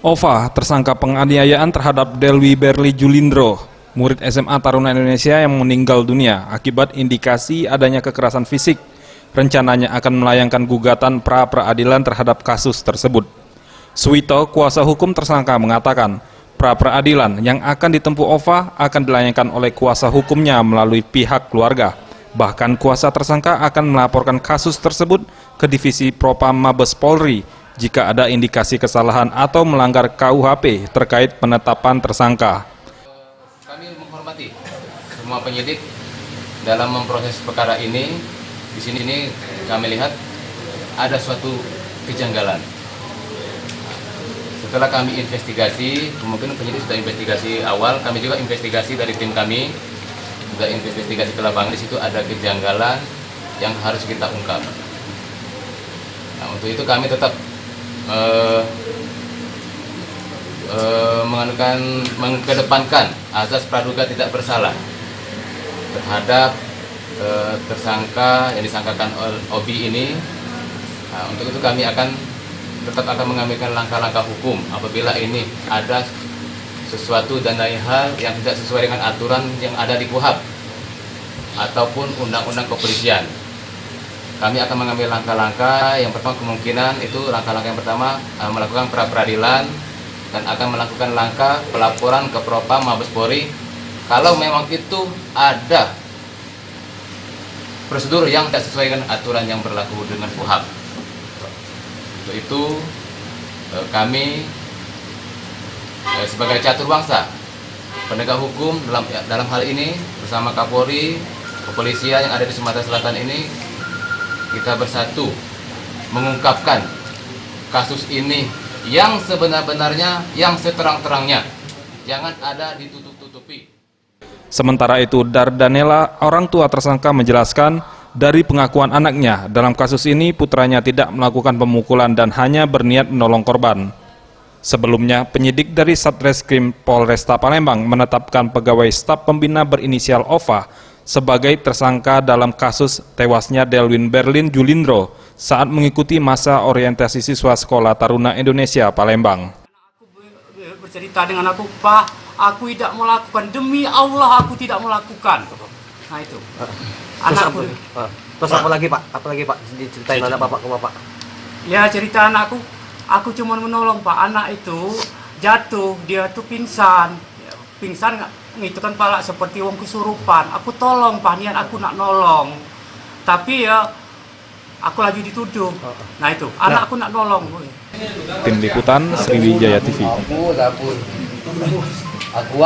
OVA tersangka penganiayaan terhadap Delwi Berli Julindro, murid SMA Taruna Indonesia yang meninggal dunia akibat indikasi adanya kekerasan fisik. Rencananya akan melayangkan gugatan pra-peradilan terhadap kasus tersebut. Suwito, kuasa hukum tersangka, mengatakan pra-peradilan yang akan ditempuh OVA akan dilayangkan oleh kuasa hukumnya melalui pihak keluarga. Bahkan kuasa tersangka akan melaporkan kasus tersebut ke Divisi Propam Mabes Polri jika ada indikasi kesalahan atau melanggar KUHP terkait penetapan tersangka. Kami menghormati semua penyidik dalam memproses perkara ini. Di sini kami lihat ada suatu kejanggalan. Setelah kami investigasi, mungkin penyidik sudah investigasi awal, kami juga investigasi dari tim kami, sudah investigasi ke lapangan. Di situ ada kejanggalan yang harus kita ungkap. Nah, untuk itu kami tetap mengedepankan azas praduga tidak bersalah terhadap tersangka yang disangkakan Obi ini. Nah, untuk itu kami tetap akan mengambilkan langkah-langkah hukum apabila ini ada sesuatu dan lain hal yang tidak sesuai dengan aturan yang ada di KUHP ataupun undang-undang kepolisian. Kami akan mengambil langkah-langkah. Yang pertama, kemungkinan itu langkah-langkah yang pertama melakukan pra-peradilan dan akan melakukan langkah pelaporan ke Propam Mabes Polri kalau memang itu ada prosedur yang tidak sesuai dengan aturan yang berlaku dengan KUHP. Untuk itu kami sebagai catur bangsa, penegak hukum dalam hal ini bersama Kapolri, kepolisian yang ada di Sumatera Selatan ini, kita bersatu mengungkapkan kasus ini yang sebenar-benarnya, yang seterang-terangnya. Jangan ada ditutup-tutupi. Sementara itu, Dardanella, orang tua tersangka, menjelaskan dari pengakuan anaknya dalam kasus ini putranya tidak melakukan pemukulan dan hanya berniat menolong korban. Sebelumnya, penyidik dari Satreskrim Polresta Palembang menetapkan pegawai staf pembina berinisial OVA sebagai tersangka dalam kasus tewasnya Delwi Berli Julindro saat mengikuti masa orientasi siswa Sekolah Taruna Indonesia Palembang. Aku bercerita dengan aku, Pak, aku tidak melakukan, demi Allah aku tidak melakukan. Nah itu. Anakku. Terus apa lagi Pak? Apa lagi Pak? Diceritain anak Bapak ke Bapak. Ya, cerita anakku. Aku cuma menolong, Pak. Anak itu jatuh, dia tuh pingsan. Pingsan itu kan pala seperti wong kesurupan. Aku tolong, Pak, niat aku nak nolong. Tapi ya aku lagi dituduh. Nah itu, anak aku nak nolong. Tim Liputan Sriwijaya TV. Aku